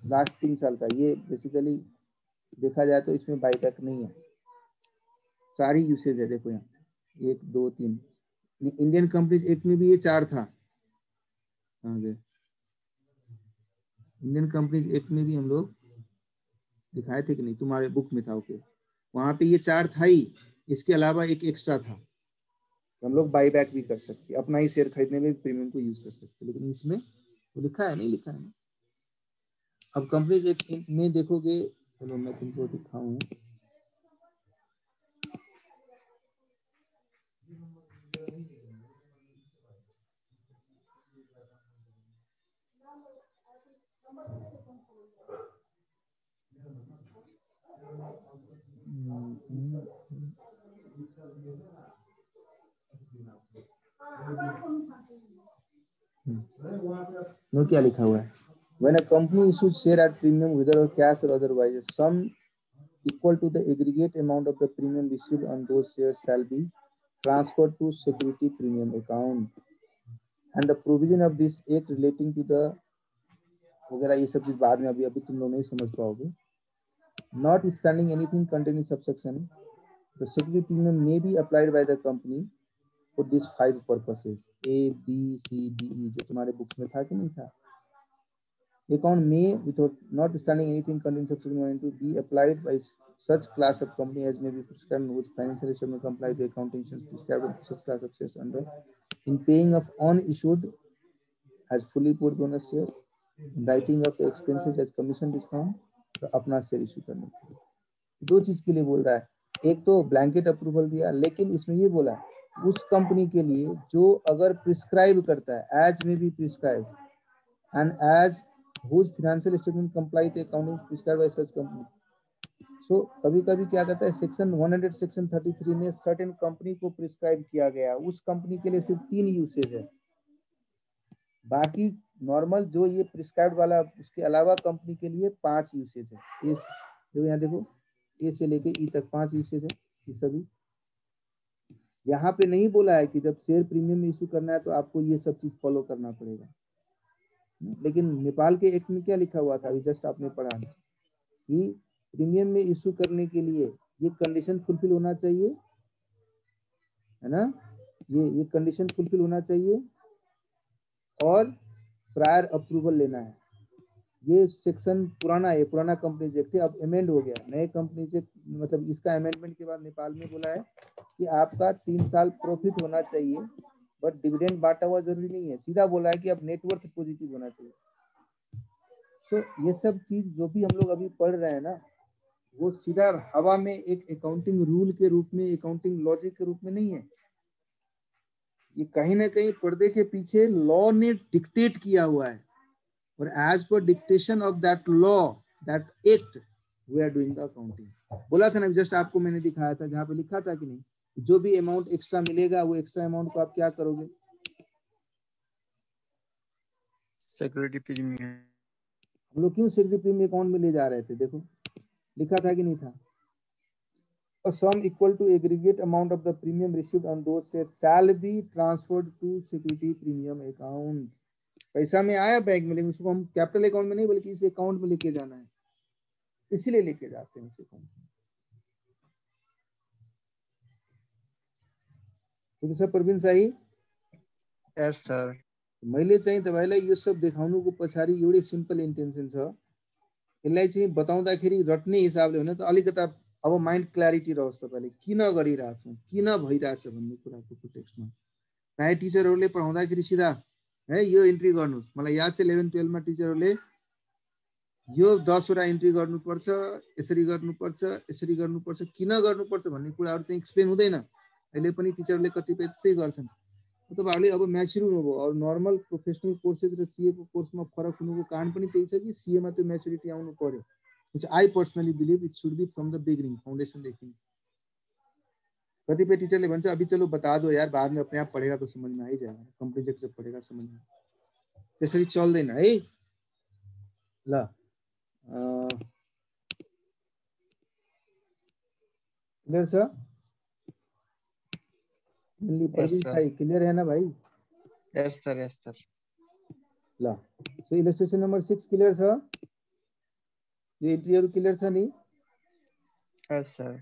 S2: Last 3 साल का ये बेसिकली देखा जाए तो इसमें बाईबैक नहीं है, सारी यूसेज है। देखो यहाँ 1 2 3, इंडियन कंपनीज एक्ट में भी ये 4 था। आगे इंडियन कंपनीज एक्ट में भी हम लोग दिखाए थे कि नहीं, तुम्हारे बुक में था। ओके, वहां पे ये 4 था ही, इसके अलावा एक एक्स्ट्रा था, तो हम लोग बाई बैक भी कर सकते, अपना ही शेयर खरीदने में प्रीमियम को यूज कर सकते, लेकिन इसमें तो लिखा है नहीं, लिखा है ना। अब कंपनीज एक्ट में देखोगे, चलो मैं तुमको दिखाऊं, नो क्या लिखा हुआ है? When a company issues share at premium, whether or cash or otherwise, sum equal to the aggregate amount of the premium received on those shares shall be transferred to security premium account. And the provision of this act relating to the वगैरह ये सब चीज बाद में अभी तुम लोग नहीं समझ पाओगे. Notwithstanding anything contained in subsection, the security premium may be applied by the company for these 5 purposes. A, B, C, D, E जो तुम्हारे बुक्स में था कि नहीं था? Account may, without notwithstanding anything contained in subsection 1 and 2, be applied by such class of company as may be prescribed in which financial statement comply with the accounting standards prescribed in such class of shares under in paying of unissued as fully paid bonus shares, in writing of the expenses as commission discount, तो अपना share issue करने के लिए 2 चीज के लिए बोल रहा है. एक तो ब्लैंकेट अप्रूवल दिया, लेकिन इसमें ये बोला उस कंपनी के लिए जो अगर प्रिस्क्राइब करता है, as may be prescribe and as whose financial statement comply with accounting prescribed by such company. So कभी-कभी क्या कहता है, सेक्शन 100 सेक्शन 33 में सर्टेन कंपनी को प्रिस्क्राइब किया गया, उस कंपनी के लिए सिर्फ 3 यूसेज है, बाकी नॉर्मल जो ये प्रिस्क्राइब वाला उसके अलावा कंपनी के लिए 5 यूसेज है. ए देखो यहाँ देखो, ए से लेके ई तक 5 यूसेज है. ये सभी यहाँ पे नहीं बोला है कि जब शेयर प्रीमियम इशू करना है तो आपको ये सब चीज फॉलो करना पड़ेगा, लेकिन नेपाल के एक्ट में क्या लिखा हुआ था अभी जस्ट आपने पढ़ा कि प्रीमियम में इशू करने के लिए ये कंडीशन फुलफिल होना चाहिए, है ना? ये कंडीशन फुलफिल होना चाहिए और प्रायर अप्रूवल लेना है. ये सेक्शन पुराना है, पुराना कंपनीज एक्ट थे, अब अमेंड हो गया नए कंपनीज एक्ट. मतलब इसका अमेंडमेंट के बाद नेपाल में बोला है कि आपका 3 साल प्रॉफिट होना चाहिए, बट डिविडेंड बांटा हुआ जरूरी नहीं है. सीधा बोला है कि अब नेटवर्थ पॉजिटिव होना चाहिए. तो ये सब चीज जो भी हम लोग अभी पढ़ रहे हैं ना, वो सीधा हवा में एक अकाउंटिंग रूल के रूप में, अकाउंटिंग लॉजिक के रूप में नहीं है. ये कहीं ना कहीं पर्दे के पीछे लॉ ने डिक्टेट किया हुआ है, और as per dictation of that law, that act, we are doing the accounting. बोला था ना, जस्ट आपको मैंने दिखाया था जहां पे लिखा था कि नहीं, जो भी अमाउंट एक्स्ट्रा मिलेगा वो एक्स्ट्रा अमाउंट को आप क्या करोगे?
S4: Security premium.
S2: हम लोग क्यों सिक्योरिटी प्रीमियम अकाउंट में ले जा रहे थे? देखो लिखा था कि नहीं था? A sum equal to aggregate amount of the premium received on those shares shall be transferred to security premium account. पैसा में आया बैंक में, लेकिन उसको हम कैपिटल अकाउंट में नहीं बल्कि इस अकाउंट में लेके जाना है, इसीलिए लेके जाते हैं इस अकाउंट में. ठीक है sir, Praveen Sahi?
S4: Yes sir.
S2: मैले चाहिँ तपाईलाई यो सब देखाउनुको पछाडि एउटै सिम्पल इन्टेन्सन छ. यसलाई चाहिँ बताउँदाखेरि रट्ने हिसाबले होइन त अलिकता अब माइन्ड क्ल्यारिटी रहोस् तपाईले किन गरिरहेछौँ, किन भइरहेछ भन्ने कुराको प्रोटेक्समा. प्राय टिचरहरूले पढाउँदाखेरि सिधा है यो इन्ट्री गर्नुहोस्. मलाई याद छ 11 12 मा टिचरहरूले यो 10 वटा इन्ट्री गर्नुपर्छ, यसरी गर्नुपर्छ, यसरी गर्नुपर्छ, किन गर्नुपर्छ भन्ने कुराहरू चाहिँ एक्सप्लेन हुँदैन. अहिले पनि टिचरले कतिपय त्यस्तै गर्छन्. तपाईहरुले अब म्याच्युर हुनुभयो, और नर्मल प्रोफेसनल कोर्सेस र सीए को कोर्समा फरक हुनुको कारण पनि त्यही छ कि सीए मा त्यो म्याच्युरिटी आउनु पर्यो, which I personally believe it should be from the beginning, foundation देखि. कतिपय टीचरले भन्छ अभी चलो बता दो यार, बाद में अपने आप पढ़ेगा तो समझ में आ ही जाएगा, कंपनी जब पढ़ेगा समझ में. त्यसरी चल्दैन है. ल क्लियर छ? प्रवीण साई क्लियर है ना भाई?
S4: Yes sir, yes sir.
S2: ल सो इलस्ट्रेशन नंबर 6 क्लियर छ? यो इन्ट्रीहरु क्लियर छ नि?
S4: Yes sir.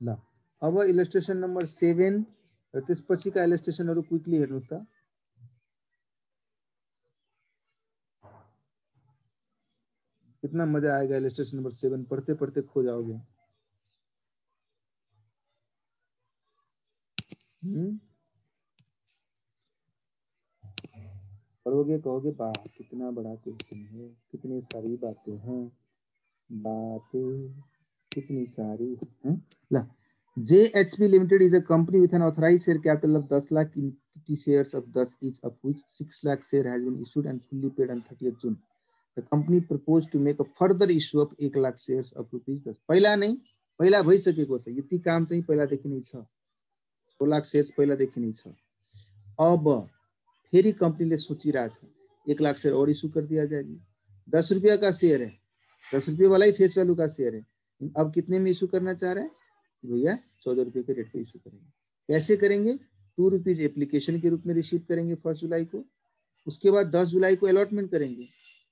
S2: ल अब इलस्ट्रेशन नंबर 7 र त्यसपछिका इलस्ट्रेशनहरु क्विकली हेर्नुस् त. कितना मजा आएगा इलस्ट्रेशन नंबर 7 पढ़ते पढ़ते खो जाओगे. पढ़ोगे कहोगे वाह कितना बड़ा क्वेश्चन है, कितनी सारी बातें हैं, बातें कितनी सारी हैं. ला JHP Limited is a company with an authorized share capital of 10 lakh equity shares of 10 each, of which 6 lakh share has been issued and fully paid on 30th June. The company proposed to make a further issue of 1 lakh shares of ₹10. पहिला नहीं, पहिला भइसकेको छ, यति काम चाहिँ पहिलादेखि नै छ. 6 लाख शेयर्स पहिलादेखि नै छ. अब फेरि कंपनीले सोचिरहेछ 1 लाख शेयर और इशू कर दिया जाए जी। 10 रुपया का शेयर है, 10 रुपये वाला ही फेस वैल्यू का शेयर है, अब कितने में इशू करना चाह रहे हैं भैया 14 रुपये के रेट पे इशू करेंगे। कैसे करेंगे? 2 रुपीज एप्लीकेशन के रूप में रिसीव करेंगे 1 जुलाई को, उसके बाद 10 जुलाई को अलॉटमेंट करेंगे।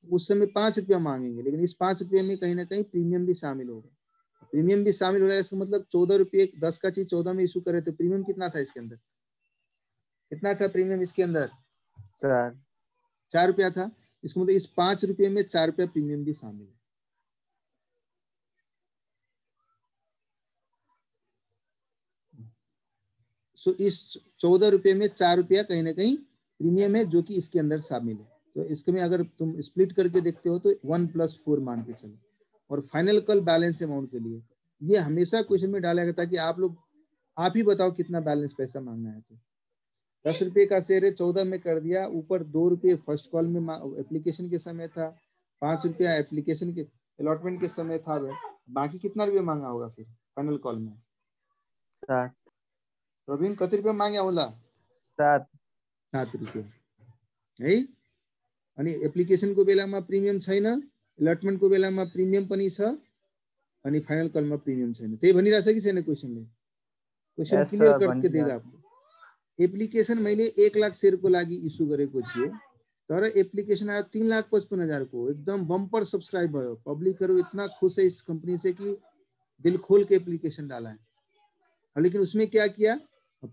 S2: उस समय 5 रुपया मांगेंगे, लेकिन इस 5 रुपये में कहीं ना कहीं प्रीमियम भी शामिल होगा। प्रीमियम भी शामिल हो रहा है, इसका मतलब 14 रुपये 10 का चीज 14 में इशू करे तो प्रीमियम कितना था इसके अंदर? कितना था प्रीमियम इसके अंदर? 4 रुपया था। इसका मतलब इस 5 रुपये में 4 रुपया प्रीमियम भी शामिल है। सो इस 14 रुपये में 4 रुपया कहीं ना कहीं प्रीमियम है जो कि इसके अंदर शामिल है। तो इसके में अगर तुम स्प्लिट करके देखते हो तो 1 + 4 मान के चलो। और फाइनल कल बैलेंस अमाउंट के लिए ये हमेशा क्वेश्चन में डाला गया था कि आप लोग आप ही बताओ कितना बैलेंस पैसा मांगना है। तो 10 रुपये का शेयर है, 14 में कर दिया, ऊपर 2 रुपये फर्स्ट कॉल में एप्लीकेशन के समय था, 5 रुपया एप्लीकेशन के अलॉटमेंट के समय था, बाकी कितना रुपये मांगा होगा फिर फाइनल कॉल में?
S4: 7
S2: प्रवीण कति रुपये मांग्या होला? 7 रुपये है। अनि एप्लीकेशनको बेलामा प्रिमियम छैन, अलॉटमेंट को बेलामा प्रिमियम पनि छ, अनि फाइनल कलमा प्रिमियम छैन। त्यही भनिरहेछ कि छैन क्वेशनले? क्वेशन क्लियर करके देगा आपको। एप्लीकेशन मैले 1 लाख शेयर को लागि इशू गरेको थिएँ, तर एप्लीकेशन आयो 3,55,000 को, एकदम बम्पर सब्सक्राइब भयो। पब्लिकहरू इतना खुश है इस कंपनी से कि दिल खोल के एप्लीकेशन डाला है। लेकिन उसमें क्या किया?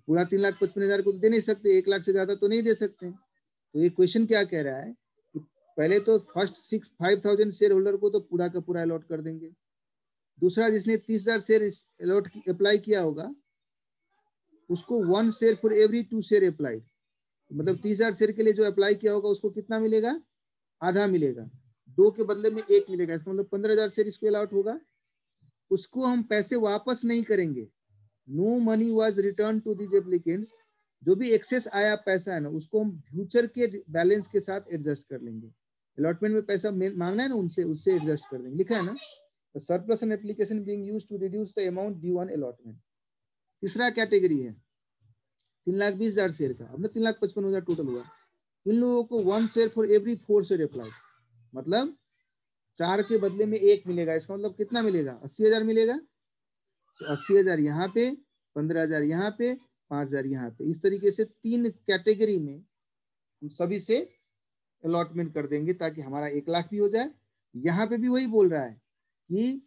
S2: पूरा 3,55,000 को तो दे नहीं सकते, 1 लाख से ज्यादा तो नहीं दे सकते। तो ये क्वेश्चन क्या कह रहा है कि पहले तो फर्स्ट 5,000 शेयर होल्डर को तो पूरा का पूरा अलॉट कर देंगे। दूसरा जिसने 30,000 शेयर अलॉट अप्लाई किया होगा उसको 1 share for every 2 share applied, मतलब 30,000 शेयर के लिए जो अप्लाई किया होगा उसको कितना मिलेगा? आधा मिलेगा, 2 के बदले में 1 मिलेगा। इसका मतलब 15,000 शेयर इसको अलॉट होगा। उसको हम पैसे वापस नहीं करेंगे। No money was return to these applicants. जो भी एक्सेस आया पैसा है ना, उसको हम फ्यूचर के बैलेंस के साथ एडजस्ट कर लेंगे। अलॉटमेंट में पैसा मांगना है ना, उनसे उससे एडजस्ट कर देंगे। लिखा है ना, surplus an application being used to reduce the amount due on allotment. तीसरा कैटेगरी है 3,20,000 शेयर का, अपने 3,55,000 टोटल हुआ। इन लोगों को 1 share for every 4 share apply, मतलब 4 के बदले में 1 मिलेगा। इसका मतलब कितना मिलेगा? 80,000 मिलेगा। 80,000 यहाँ पे, 15,000 यहाँ पे, 5,000 यहाँ पे। इस तरीके से 3 कैटेगरी में हम सभी से अलॉटमेंट कर देंगे ताकि हमारा 1 लाख भी हो जाए। यहाँ पे भी वही बोल रहा है कि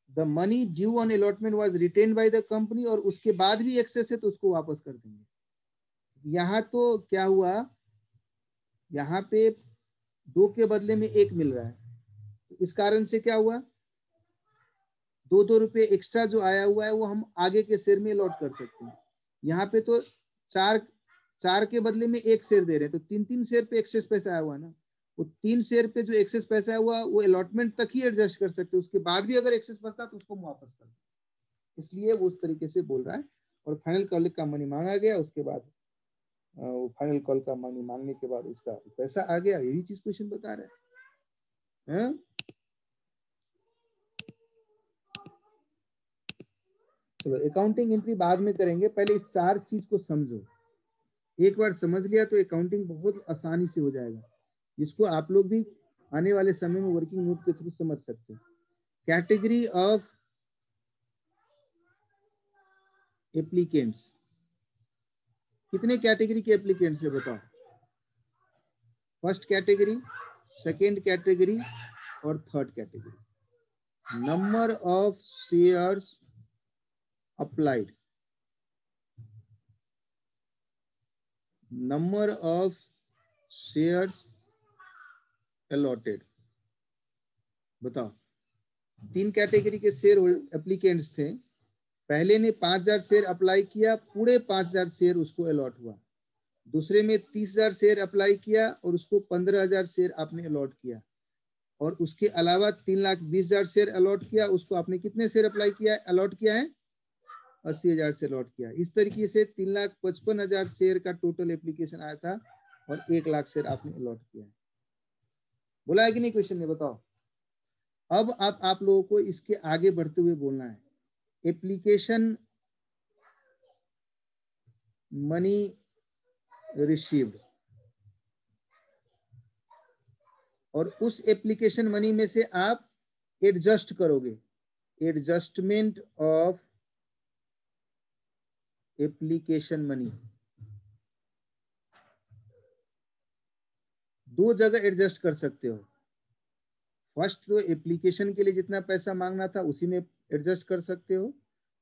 S2: the money due on allotment was retained by the company, और उसके बाद भी एक्सेस है तो उसको वापस कर देंगे। यहाँ तो क्या हुआ, यहाँ पे 2 के बदले में 1 मिल रहा है, तो इस कारण से क्या हुआ, 2-2 रुपये एक्स्ट्रा जो आया हुआ है वो हम आगे के शेयर में अलॉट कर सकते हैं। यहाँ पे तो 4 के बदले में 1 शेयर दे रहे हैं, तो 3-3 शेयर पे एक्सेस पैसा आया हुआ ना, वो 3 शेयर पे जो एक्सेस पैसा है हुआ वो अलॉटमेंट तक ही एडजस्ट कर सकते हैं। उसके बाद भी अगर एक्सेस बचता तो उसको वापस कर दें, इसलिए वो उस तरीके से बोल रहा है। और फाइनल कॉल का मनी मांगा गया, उसके बाद वो फाइनल कॉल का मनी मांगने के बाद उसका पैसा आ गया। यही चीज क्वेश्चन बता रहा है। चलो अकाउंटिंग एंट्री बाद में करेंगे, पहले इस 4 चीज को समझो। एक बार समझ लिया तो अकाउंटिंग बहुत आसानी से हो जाएगा, जिसको आप लोग भी आने वाले समय में वर्किंग नोट के थ्रू समझ सकते हो। कैटेगरी ऑफ एप्लीकेंट्स, कितने कैटेगरी के एप्लीकेंट्स है बताओ? फर्स्ट कैटेगरी, सेकेंड कैटेगरी और third category. Number of shares applied, number of shares allotted. बताओ, 3 कैटेगरी के शेयर एप्लीकेंट्स थे। पहले ने 5,000 शेयर अप्लाई किया, पूरे 5,000 शेयर उसको अलॉट हुआ। दूसरे में 30,000 शेयर अप्लाई किया और उसको 15,000 शेयर आपने अलॉट किया। और उसके अलावा 3,20,000 शेयर अलॉट किया, उसको आपने कितने शेयर अप्लाई किया, अलॉट किया है? 80,000 से अलॉट किया। इस तरीके से 3,55,000 शेयर का टोटल एप्लीकेशन आया था और 1 लाख शेयर आपने अलॉट किया। बोला है कि नहीं क्वेश्चन में? बताओ। अब आप लोगों को इसके आगे बढ़ते हुए बोलना है, एप्लीकेशन मनी रिसीव्ड, और उस एप्लीकेशन मनी में से आप एडजस्ट करोगे, एडजस्टमेंट ऑफ एप्लीकेशन मनी। दो जगह एडजस्ट कर सकते हो। फर्स्ट तो एप्लीकेशन के लिए जितना पैसा मांगना था उसी में एडजस्ट कर सकते हो,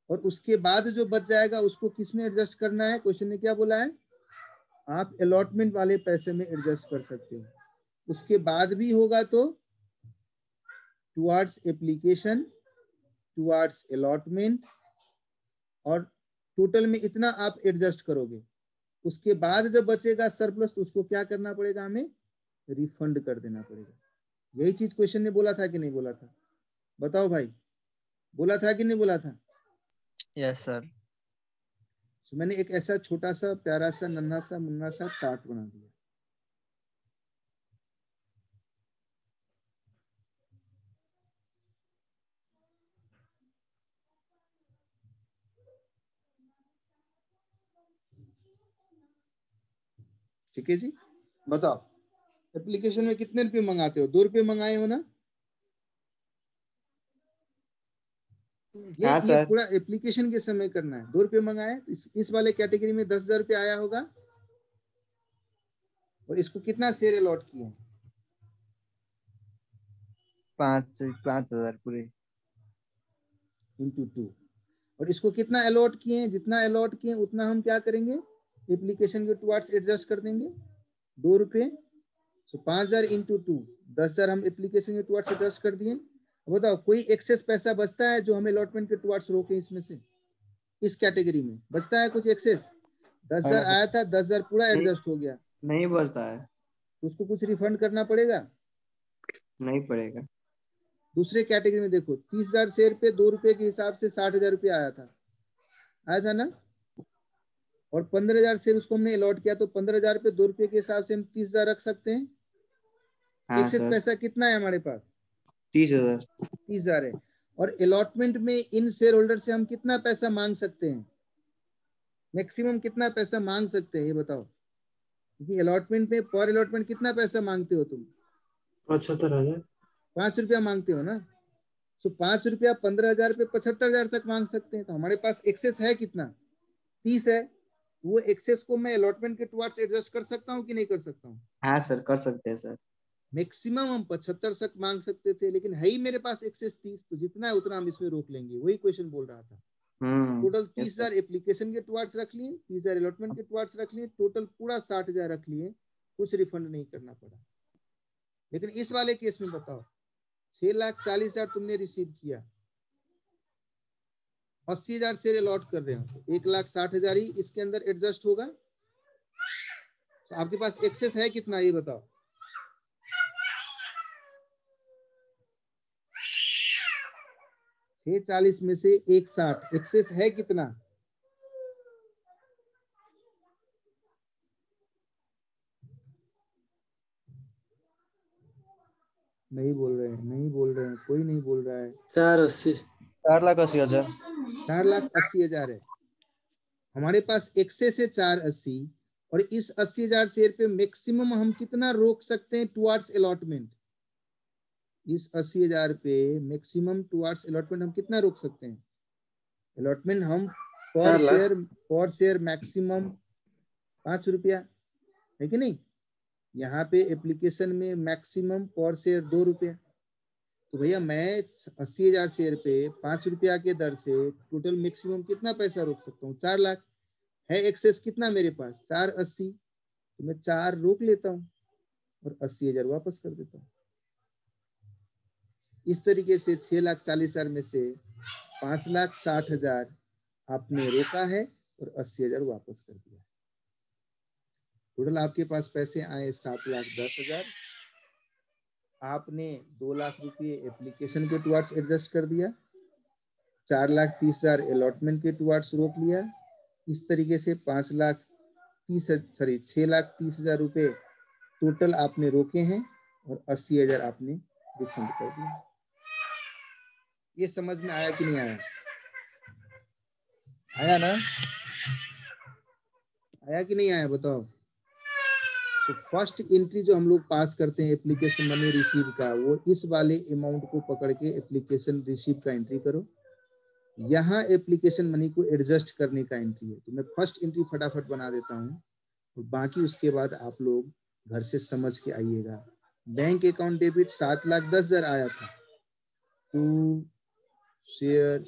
S2: और उसके बाद जो बच जाएगा उसको किस में एडजस्ट करना है, क्वेश्चन ने क्या बोला है, आप अलॉटमेंट वाले पैसे में एडजस्ट कर सकते हो। उसके बाद भी होगा तो टुवार्ड्स एप्लीकेशन, टुवार्ड्स अलॉटमेंट, और टोटल में इतना आप एडजस्ट करोगे। उसके बाद जब बचेगा सरप्लस तो उसको क्या करना पड़ेगा, हमें रिफंड कर देना पड़ेगा। यही चीज क्वेश्चन ने बोला था कि नहीं बोला था, बताओ भाई, बोला था कि नहीं बोला था?
S4: Yes sir.
S2: तो मैंने एक ऐसा छोटा सा प्यारा सा नन्हा सा मुन्ना सा चार्ट बना दिया। ठीक है जी, बताओ एप्लीकेशन में कितने रुपए मंगाते हो? 2 रुपए मंगाए हो ना? ये
S4: सर।
S2: पूरा एप्लीकेशन के समय करना है। 2 रुपए मंगाए, इस वाले कैटेगरी में 10,000 रुपये आया होगा, और इसको कितना शेयर अलॉट किए हैं?
S4: 5,000 पूरे
S2: इंटू 2, और इसको कितना अलॉट किए हैं? जितना अलॉट किए उतना हम क्या करेंगे, एप्लीकेशन के टुवार्ड्स एडजस्ट कर देंगे। 2 रुपए, तो 5,000 इंटू 2, 10,000 हम एप्लीकेशन के टुवार्ड्स एडजस्ट कर दिए। बताओ कोई एक्सेस पैसा बचता है जो हमें अलॉटमेंट के टुवार्ड्स रोके? इसमें से इस कैटेगरी में बचता है कुछ एक्सेस? 10,000 आया था, 10,000 पूरा एडजस्ट हो गया,
S4: नहीं बचता है,
S2: तो उसको कुछ रिफंड करना पड़ेगा?
S4: नहीं पड़ेगा।
S2: दूसरे कैटेगरी में देखो, 30,000 शेयर पे 2 रुपए के हिसाब से 60,000 रुपये आया था ना, और 15,000 शेयर उसको हमने अलॉट किया, तो 15,000 पे 2 रुपए के हिसाब से हम 30,000 रख सकते हैं। एक्सेस पैसा कितना है हमारे पास?
S4: 30,000।
S2: 30,000 है। और अलॉटमेंट में इन शेयर होल्डर से हम कितना पैसा मांग सकते हैं, मैक्सिमम कितना पैसा मांग सकते हैं ये बताओ, क्योंकि अलॉटमेंट में पर अलॉटमेंट कितना पैसा मांगते हो तुम?
S3: 75,000।
S2: 5 रुपया मांगते हो ना, तो 5 रुपया 15,000 पे 75,000 तक मांग सकते हैं। तो हमारे पास एक्सेस है कितना? 30 है। वो एक्सेस को मैं अलॉटमेंट के टुवार्ड्स एडजस्ट कर सकता हूँ कि नहीं कर सकता हूँ?
S4: हाँ सर, कर सकते हैं सर।
S2: मैक्सिमम हम 75 तक मांग सकते थे, लेकिन है ही मेरे पास एक्सेस 30, तो जितना है उतना हम इसमें रोक लेंगे। वही क्वेश्चन बोल रहा था। टोटल 30,000 एप्लीकेशन के टुवार्ड्स रख लिए, 30,000 अलॉटमेंट के टुवार्ड्स रख लिए, टोटल पूरा 60,000 रख लिए, कुछ रिफंड नहीं करना पड़ा। लेकिन इस वाले केस में बताओ, 6,40,000 तुमने रिसीव किया, 80,000 शेयर अलॉट कर रहे हो, 1,60,000 ही इसके अंदर एडजस्ट होगा। तो आपके पास एक्सेस है कितना ये बताओ? छह 40 में से 1,60 एक्सेस है कितना? नहीं बोल रहे हैं, नहीं बोल रहे हैं, कोई नहीं बोल रहा है।
S3: 480।
S4: 4,80,000।
S2: 4,80,000 है हमारे पास, एक्सेस है 480, और इस 80,000 शेयर पे मैक्सिमम हम कितना रोक सकते हैं टुवार्ड्स अलॉटमेंट? इस 80,000 पे मैक्सिमम टुवार्ड्स अलॉटमेंट हम कितना रोक सकते हैं? अलॉटमेंट हम पर शेयर मैक्सिमम 5 रुपया है कि नहीं? यहाँ पे एप्लीकेशन में मैक्सिमम पर शेयर 2 रुपया। तो भैया मैं 80,000 शेयर पे 5 रुपया के दर से टोटल मैक्सिमम कितना पैसा रोक सकता हूँ? 4 लाख है। एक्सेस कितना मेरे पास? 480, तो मैं 4 रोक लेता हूँ और 80,000 वापस कर देता हूँ। इस तरीके से 6,40,000 में से 5,60,000 आपने रोका है और 80,000 वापस कर दिया। टोटल आपके पास पैसे आए 7,10,000। आपने 2 लाख रुपये एप्लीकेशन के टुवार्ड्स एडजस्ट कर दिया, 4,30,000 अलॉटमेंट के टुवार्ड्स रोक लिया। इस तरीके से 6,30,000 रुपये टोटल आपने रोके हैं और 80,000 आपने रिफंड कर दिया। ये समझ में आया कि नहीं आया? आया ना? आया कि नहीं आया बताओ? तो फर्स्ट एंट्री जो हम लोग पास करते हैं एप्लीकेशन मनी रिसीव का, वो इस वाले अमाउंट को पकड़ के एप्लीकेशन रिसीव का एंट्री करो। यहाँ एप्लीकेशन मनी को एडजस्ट करने का एंट्री है, तो मैं फर्स्ट एंट्री फटाफट बना देता हूँ और बाकी उसके बाद आप लोग घर से समझ के आइएगा। बैंक अकाउंट डेबिट 7,10,000 आया था टू शेयर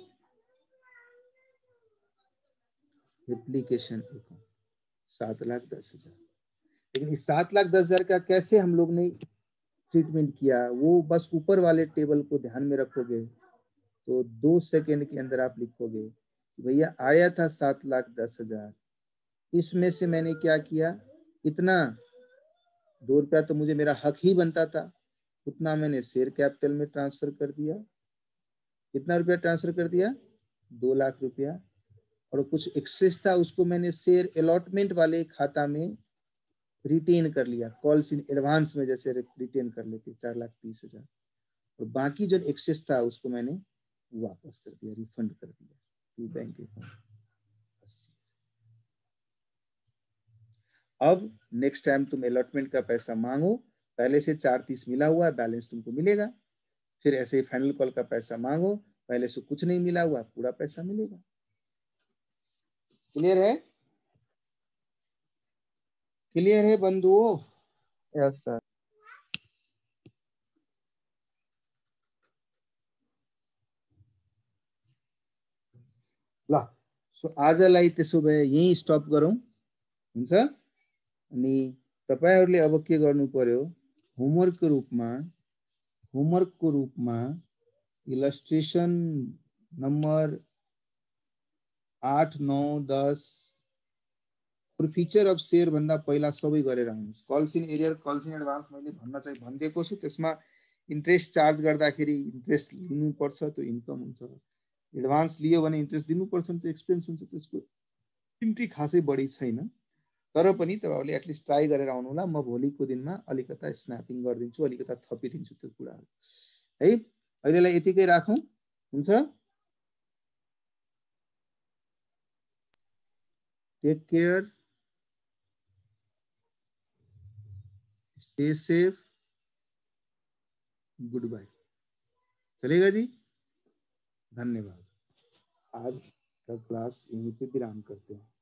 S2: एप्लीकेशन अकाउंट 7,10,000। लेकिन इस 7,10,000 का कैसे हम लोग ने ट्रीटमेंट किया, वो बस ऊपर वाले टेबल को ध्यान में रखोगे तो 2 सेकेंड के अंदर आप लिखोगे भैया आया था 7,10,000, इसमें से मैंने क्या किया, इतना 2 रुपया तो मुझे मेरा हक ही बनता था, उतना मैंने शेयर कैपिटल में ट्रांसफर कर दिया। कितना रुपया ट्रांसफर कर दिया, 2 लाख रुपया। और कुछ एक्सेस था उसको मैंने शेयर अलॉटमेंट वाले खाता में रिटेन कर लिया, कॉल्स इन एडवांस में जैसे रिटेन कर लेते 4,30,000। और बाकी जो एक्सेस था उसको मैंने वापस कर दिया, रिफंड कर दिया टू बैंक अकाउंट। अब नेक्स्ट टाइम तुम अलॉटमेंट का पैसा मांगो, पहले से 4,30 मिला हुआ है, बैलेंस तुमको मिलेगा। फिर ऐसे ही फाइनल कॉल का पैसा मांगो, पहले से कुछ नहीं मिला हुआ, पूरा पैसा मिलेगा। क्लियर है? क्लियर है बंधुओं?
S4: Yes sir.
S2: ल सो आजलाई त्यसो भए यही स्टप गरौँ, हुन्छ? अनि तपाईहरुले अब के गर्नु पर्यो, होमवर्कको रूपमा इलस्ट्रेसन नम्बर 8, 9, 10 और फीचर अफ शेयर भन्दा पहिला सबै गरेर आउनुस्। Calls in arrear, calls in advance मैले भन्न चाहिँ भनिदिएको छु, त्यसमा इन्ट्रेस्ट चार्ज गर्दाखेरि इन्ट्रेस्ट लिनुपर्छ, त्यो इन्कम हुन्छ। एडभान्स लियो भने इन्ट्रेस्ट दिनुपर्छ, त्यो एक्सपेन्स हुन्छ, त्यसको गिन्ती खासै बढी छैन। तर पनि तपाईहरुले एटलिस्ट ट्राई गरेर आउनु होला। म भोलिको दिनमा अलिकता स्न्यापिङ गरिदिन्छु, अलिकता थपिदिन्छु त्यो कुराहरु है। अहिलेलाई यतिकै राखौं, हुन्छ? Take care, stay safe, good bye. चलेगा जी? धन्यवाद। आज का क्लास यहीं पे विराम करते हैं।